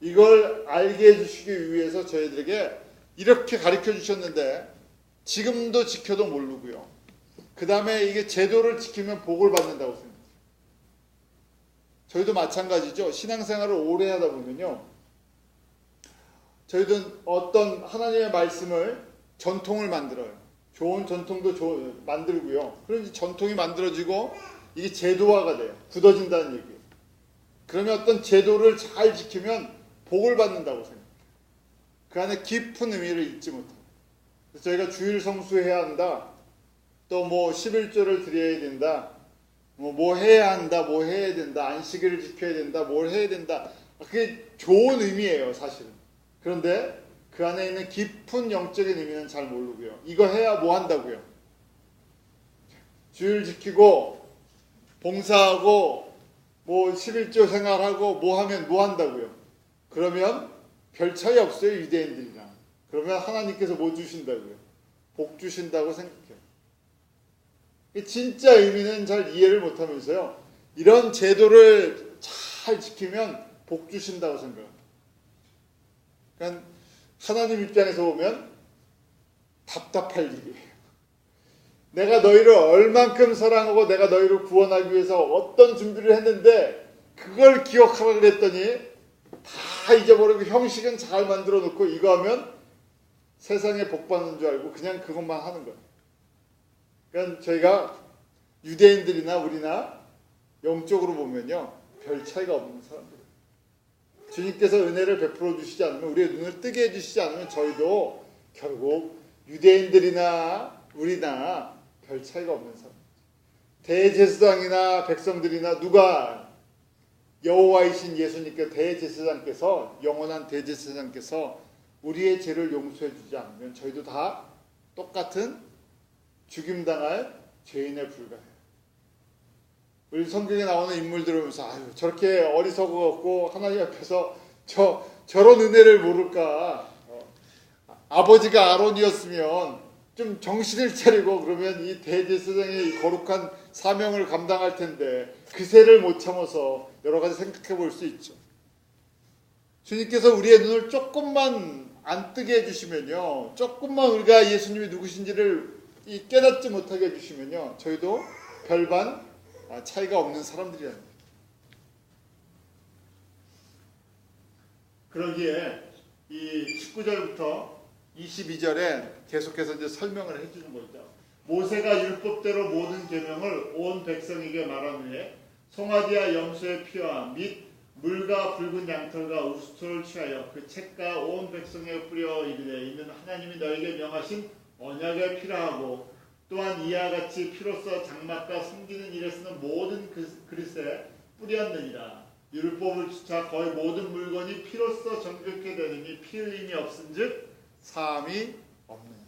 이걸 알게 해주시기 위해서 저희들에게 이렇게 가르쳐 주셨는데 지금도 지켜도 모르고요. 그 다음에 이게 제도를 지키면 복을 받는다고 생각해요. 저희도 마찬가지죠. 신앙생활을 오래 하다 보면요. 저희도 어떤 하나님의 말씀을 전통을 만들어요. 좋은 전통도 만들고요. 그런지 전통이 만들어지고 이게 제도화가 돼요. 굳어진다는 얘기예요. 그러면 어떤 제도를 잘 지키면 복을 받는다고 생각해요. 그 안에 깊은 의미를 잊지 못합니다. 그래서 저희가 주일 성수해야 한다. 또 뭐 11조를 드려야 된다. 뭐 해야 한다. 뭐 해야 된다. 안식일을 지켜야 된다. 뭘 해야 된다. 그게 좋은 의미예요, 사실은. 그런데 그 안에 있는 깊은 영적인 의미는 잘 모르고요. 이거 해야 뭐 한다고요? 주일 지키고 봉사하고 뭐 11조 생활하고 뭐 하면 뭐 한다고요? 그러면 별 차이 없어요, 유대인들이랑. 그러면 하나님께서 뭐 주신다고요? 복 주신다고 생각해요. 진짜 의미는 잘 이해를 못하면서요. 이런 제도를 잘 지키면 복 주신다고 생각합니다. 그러니까 하나님 입장에서 보면 답답할 일이에요. 내가 너희를 얼만큼 사랑하고 내가 너희를 구원하기 위해서 어떤 준비를 했는데 그걸 기억하라 그랬더니 다 잊어버리고 형식은 잘 만들어 놓고 이거 하면 세상에 복 받는 줄 알고 그냥 그것만 하는 거예요. 그러니까 저희가 유대인들이나 우리나 영적으로 보면요. 별 차이가 없는 사람들이에요. 주님께서 은혜를 베풀어 주시지 않으면 우리의 눈을 뜨게 해주시지 않으면 저희도 결국 유대인들이나 우리나 별 차이가 없는 사람. 대제사장이나 백성들이나 누가 여호와이신 예수님께 대제사장께서 영원한 대제사장께서 우리의 죄를 용서해 주지 않으면 저희도 다 똑같은 죽임당할 죄인에 불과해요. 우리 성경에 나오는 인물들을 보면서 아유 저렇게 어리석었고 하나님 앞에서 저런 은혜를 모를까. 아버지가 아론이었으면 좀 정신을 차리고 그러면 이 대제사장의 이 거룩한 사명을 감당할 텐데 그새를 못 참아서 여러 가지 생각해 볼 수 있죠. 주님께서 우리의 눈을 조금만 안 뜨게 해주시면요. 조금만 우리가 예수님이 누구신지를 깨닫지 못하게 해주시면요. 저희도 별반 차이가 없는 사람들이랍니다. 그러기에 이 19절부터 22절에 계속해서 이제 설명을 해주는 거죠. 모세가 율법대로 모든 계명을 온 백성에게 말한 후에 송아지와 염소의 피와 및 물과 붉은 양털과 우스토를 취하여 그 책과 온 백성에 뿌려 이르되 이는 하나님이 너에게 명하신 언약의 피라 하고 또한 이와 같이 피로써 장막과 섬기는 일에 쓰는 모든 그릇에 뿌렸느니라. 율법을 주차 거의 모든 물건이 피로써 정결케 되느니 피 흘림이 없은즉 사함이 없느니라.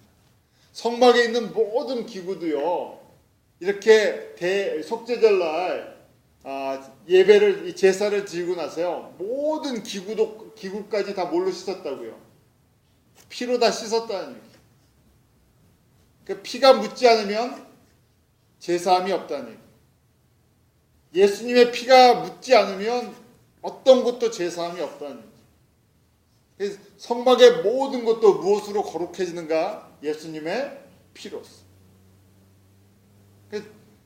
성막에 있는 모든 기구도요. 이렇게 속죄절날 예배를 제사를 드리고 나서요. 모든 기구까지 다 뭘로 씻었다고요? 피로 다 씻었다는 얘기예요. 그 피가 묻지 않으면 제사함이 없다는 얘기예요. 예수님의 피가 묻지 않으면 어떤 것도 제사함이 없다는 얘기예요. 성막의 모든 것도 무엇으로 거룩해지는가? 예수님의 피로서.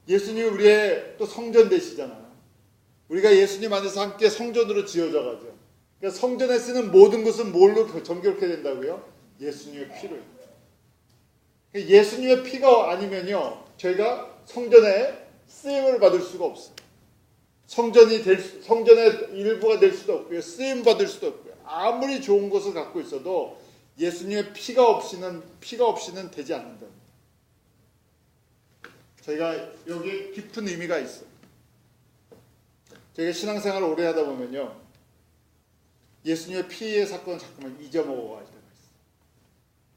예수님이 우리의 또 성전 되시잖아요. 우리가 예수님 안에서 함께 성전으로 지어져 가죠. 그러니까 성전에 쓰는 모든 것은 뭘로 정결케 된다고요? 예수님의 피로. 예수님의 피가 아니면요, 저희가 성전에 쓰임을 받을 수가 없어요. 성전의 일부가 될 수도 없고요, 쓰임 받을 수도 없고요. 아무리 좋은 것을 갖고 있어도 예수님의 피가 없이는 되지 않는다. 저희가 여기에 깊은 의미가 있어요. 저희가 신앙생활을 오래 하다 보면요, 예수님의 피의 사건을 자꾸만 잊어먹어가지고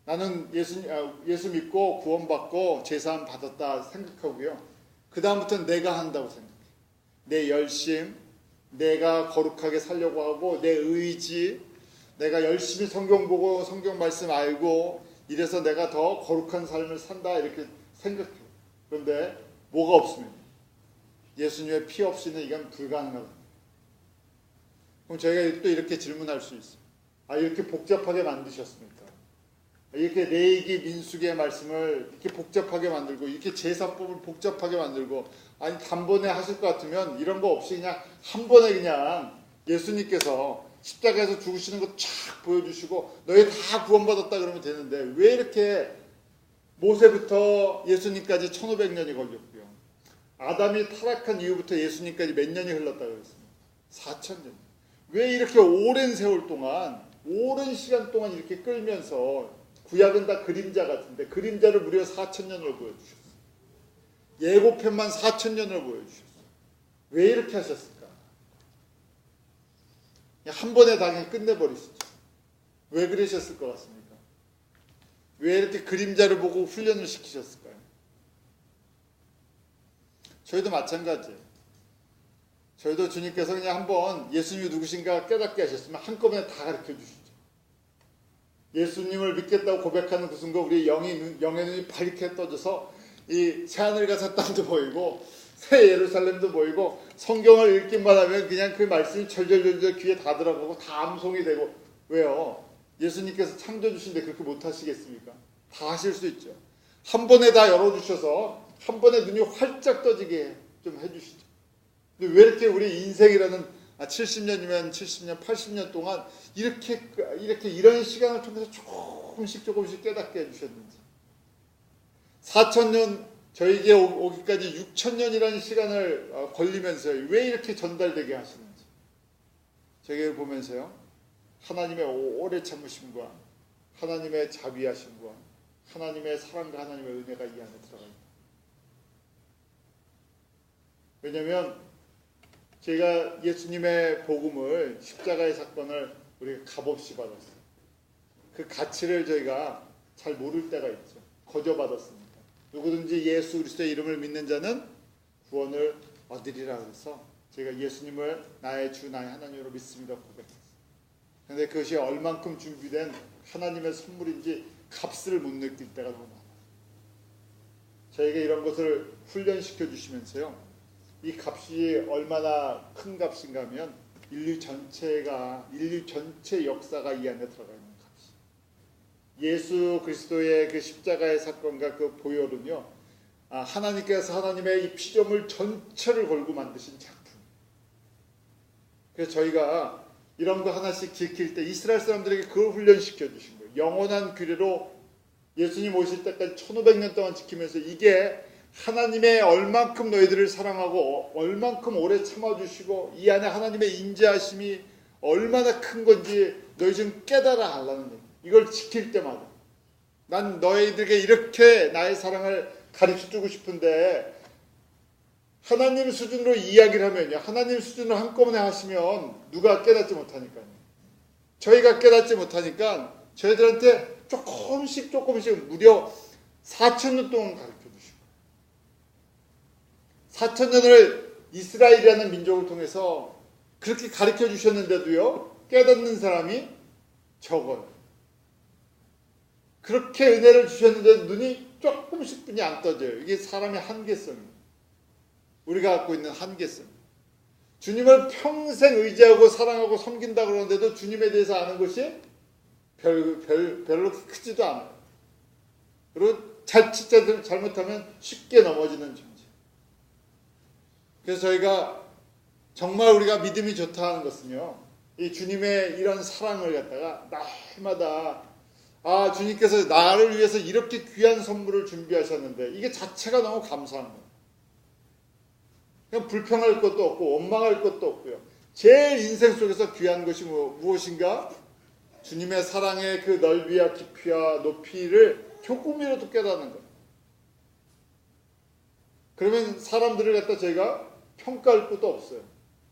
나는 예수 믿고 구원받고 제사함 받았다 생각하고요. 그 다음부터는 내가 한다고 생각해요. 내 열심, 내가 거룩하게 살려고 하고 내 의지, 내가 열심히 성경 보고 성경 말씀 알고 이래서 내가 더 거룩한 삶을 산다 이렇게 생각해요. 그런데 뭐가 없으면 예수님의 피 없이는 이건 불가능하다. 그럼 저희가 또 이렇게 질문할 수 있어요. 이렇게 복잡하게 만드셨습니까? 이렇게 레위기 민수기의 말씀을 이렇게 복잡하게 만들고 이렇게 제사법을 복잡하게 만들고 아니 단번에 하실 것 같으면 이런 거 없이 그냥 한 번에 그냥 예수님께서 십자가에서 죽으시는 거 쫙 보여주시고 너희 다 구원받았다 그러면 되는데 왜 이렇게 모세부터 예수님까지 1500년이 걸렸고요. 아담이 타락한 이후부터 예수님까지 몇 년이 흘렀다 그랬습니다. 4000년. 왜 이렇게 오랜 세월 동안 오랜 시간 동안 이렇게 끌면서 구약은 다 그림자 같은데 그림자를 무려 4000년을 보여주셨어요. 예고편만 4000년을 보여주셨어요. 왜 이렇게 하셨을까? 한 번에 다 그냥 끝내버리시죠. 왜 그러셨을 것 같습니까? 왜 이렇게 그림자를 보고 훈련을 시키셨을까요? 저희도 마찬가지예요. 저희도 주님께서 그냥 한번 예수님이 누구신가 깨닫게 하셨으면 한꺼번에 다 가르쳐 주시죠. 예수님을 믿겠다고 고백하는 그 순간 우리 영의 눈이 밝게 떠져서 이 새하늘 가서 땅도 보이고 새 예루살렘도 보이고 성경을 읽기만 하면 그냥 그 말씀이 절절절절 귀에 다 들어가고 다 암송이 되고. 왜요? 예수님께서 창조주신데 그렇게 못하시겠습니까? 다 하실 수 있죠. 한 번에 다 열어주셔서 한 번에 눈이 활짝 떠지게 좀 해주시죠. 근데 왜 이렇게 우리 인생이라는 70년이면 70년, 80년 동안 이렇게 이런 시간을 통해서 조금씩 깨닫게 해주셨는지, 4000년 저에게 오기까지 6000년이라는 시간을 걸리면서 왜 이렇게 전달되게 하시는지 저에게 보면서요, 하나님의 오래 참으심과 하나님의 자비하심과 하나님의 사랑과 하나님의 은혜가 이 안에 들어가 있다. 왜냐하면 제가 예수님의 복음을, 십자가의 사건을 우리가 값없이 받았어요. 그 가치를 저희가 잘 모를 때가 있죠. 거저 받았습니다. 누구든지 예수 그리스도의 이름을 믿는 자는 구원을 얻으리라 그래서 제가 예수님을 나의 주 나의 하나님으로 믿습니다 고백했어요. 그런데 그것이 얼만큼 준비된 하나님의 선물인지 값을 못 느낄 때가 너무 많아요. 저에게 이런 것을 훈련시켜 주시면서요, 이 값이 얼마나 큰 값인가 하면 인류 전체 역사가 이 안에 들어가 있는 값이. 예수 그리스도의 그 십자가의 사건과 그 보혈은요, 하나님께서 하나님의 이 피조물 전체를 걸고 만드신 작품. 그래서 저희가 이런 거 하나씩 지킬 때 이스라엘 사람들에게 그걸 훈련시켜 주신 거예요. 영원한 규례로 예수님 오실 때까지 1500년 동안 지키면서 이게 하나님의 얼만큼 너희들을 사랑하고 얼만큼 오래 참아주시고 이 안에 하나님의 인자하심이 얼마나 큰 건지 너희 좀 깨달아 하려는 얘기. 이걸 지킬 때마다 난 너희들에게 이렇게 나의 사랑을 가르쳐주고 싶은데 하나님 수준으로 이야기를 하면요, 하나님 수준으로 한꺼번에 하시면 누가 깨닫지 못하니까요. 저희가 깨닫지 못하니까 저희들한테 조금씩 무려 4000년 동안 가르쳐 주시고 4000년을 이스라엘이라는 민족을 통해서 그렇게 가르쳐 주셨는데도요, 깨닫는 사람이 적어요. 그렇게 은혜를 주셨는데 눈이 조금씩 뿐이 안 떠져요. 이게 사람의 한계성입니다. 우리가 갖고 있는 한계성. 주님을 평생 의지하고 사랑하고 섬긴다 그러는데도 주님에 대해서 아는 것이 별로 크지도 않아요. 그리고 자칫 잘못하면 쉽게 넘어지는 존재. 그래서 저희가 정말 우리가 믿음이 좋다 하는 것은요, 이 주님의 이런 사랑을 갖다가 날마다 주님께서 나를 위해서 이렇게 귀한 선물을 준비하셨는데 이게 자체가 너무 감사한 거예요. 그냥 불평할 것도 없고 원망할 것도 없고요. 제일 인생 속에서 귀한 것이 무엇인가? 주님의 사랑의 그 넓이와 깊이와 높이를 조금이라도 깨닫는 거예요. 그러면 사람들을 갖다 저희가 평가할 것도 없어요.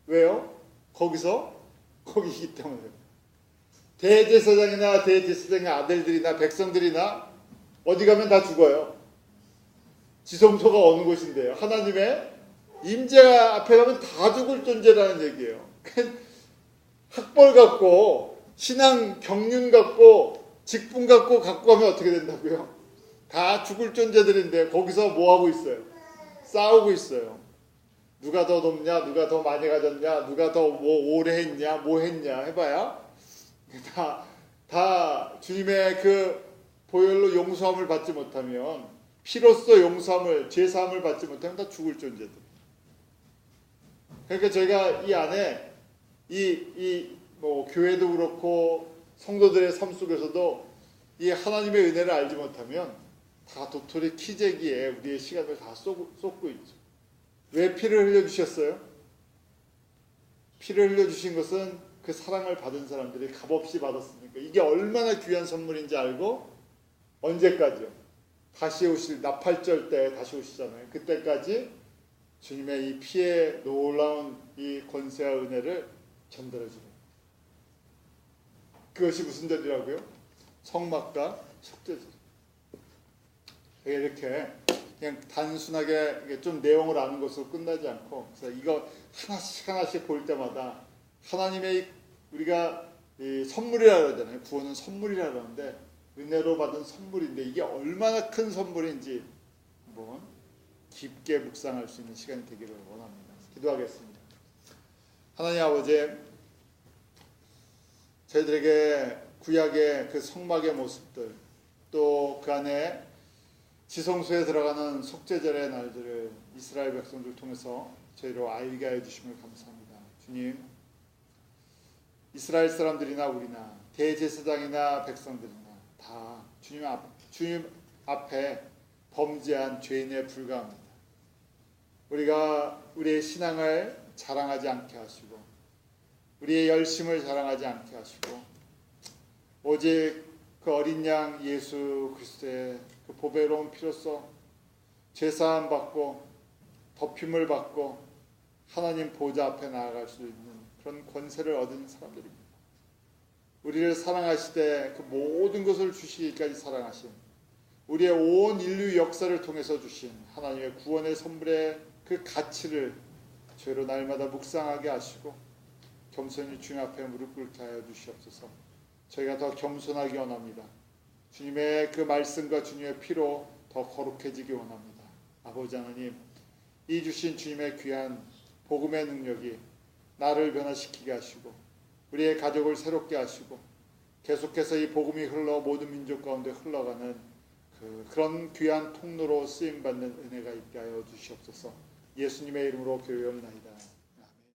왜요? 거기이기 때문에. 대제사장이나 대제사장의 아들들이나 백성들이나 어디 가면 다 죽어요. 지성소가 어느 곳인데요. 하나님의 임재 앞에 가면 다 죽을 존재라는 얘기예요. 학벌 갖고 신앙 경륜 갖고 직분 갖고 가면 어떻게 된다고요? 다 죽을 존재들인데 거기서 뭐 하고 있어요? 싸우고 있어요. 누가 더 높냐, 누가 더 많이 가졌냐, 누가 더 뭐 오래 했냐, 뭐 했냐 해봐야 다 주님의 그 보혈로 용서함을 받지 못하면, 피로써 용서함을, 제사함을 받지 못하면 다 죽을 존재들. 그러니까 제가 이 안에 뭐 교회도 그렇고 성도들의 삶 속에서도 이 하나님의 은혜를 알지 못하면 다 도토리 키재기에 우리의 시간을 다 쏟고 있죠. 왜 피를 흘려주셨어요? 피를 흘려주신 것은 그 사랑을 받은 사람들이 값없이 받았으니까. 이게 얼마나 귀한 선물인지 알고 언제까지요? 다시 오실 나팔절 때 다시 오시잖아요. 그때까지 주님의 이 피의 놀라운 이 권세와 은혜를 전달해 주는, 그것이 무슨 절이라고요? 성막과 속죄절. 이렇게 그냥 단순하게 좀 내용을 아는 것으로 끝나지 않고, 그래서 이거 하나씩 하나씩 볼 때마다 하나님의, 우리가 이 선물이라 그러잖아요. 구원은 선물이라 그러는데 은혜로 받은 선물인데 이게 얼마나 큰 선물인지 한번 깊게 묵상할 수 있는 시간이 되기를 원합니다. 기도하겠습니다. 하나님 아버지, 저희들에게 구약의 그 성막의 모습들, 또 그 안에 지성소에 들어가는 속죄절의 날들을 이스라엘 백성들 통해서 저희로 알게 해주심을 감사합니다. 주님, 이스라엘 사람들이나 우리나 대제사장이나 백성들이나 다 주님 앞에 범죄한 죄인에 불과합니다. 우리가 우리의 신앙을 자랑하지 않게 하시고 우리의 열심을 자랑하지 않게 하시고 오직 그 어린 양 예수 그리스도의 그 보배로운 피로써 죄사함 받고 덮임을 받고 하나님 보좌 앞에 나아갈 수 있는 그런 권세를 얻은 사람들입니다. 우리를 사랑하시되 그 모든 것을 주시기까지 사랑하신, 우리의 온 인류 역사를 통해서 주신 하나님의 구원의 선물의 그 가치를 저희로 날마다 묵상하게 하시고 겸손히 주님 앞에 무릎 꿇게 하여 주시옵소서. 저희가 더 겸손하기 원합니다. 주님의 그 말씀과 주님의 피로 더 거룩해지기 원합니다. 아버지 하나님, 이 주신 주님의 귀한 복음의 능력이 나를 변화시키게 하시고 우리의 가족을 새롭게 하시고 계속해서 이 복음이 흘러 모든 민족 가운데 흘러가는 그런 귀한 통로로 쓰임받는 은혜가 있게 하여 주시옵소서. 예수님의 이름으로 기도하옵나이다.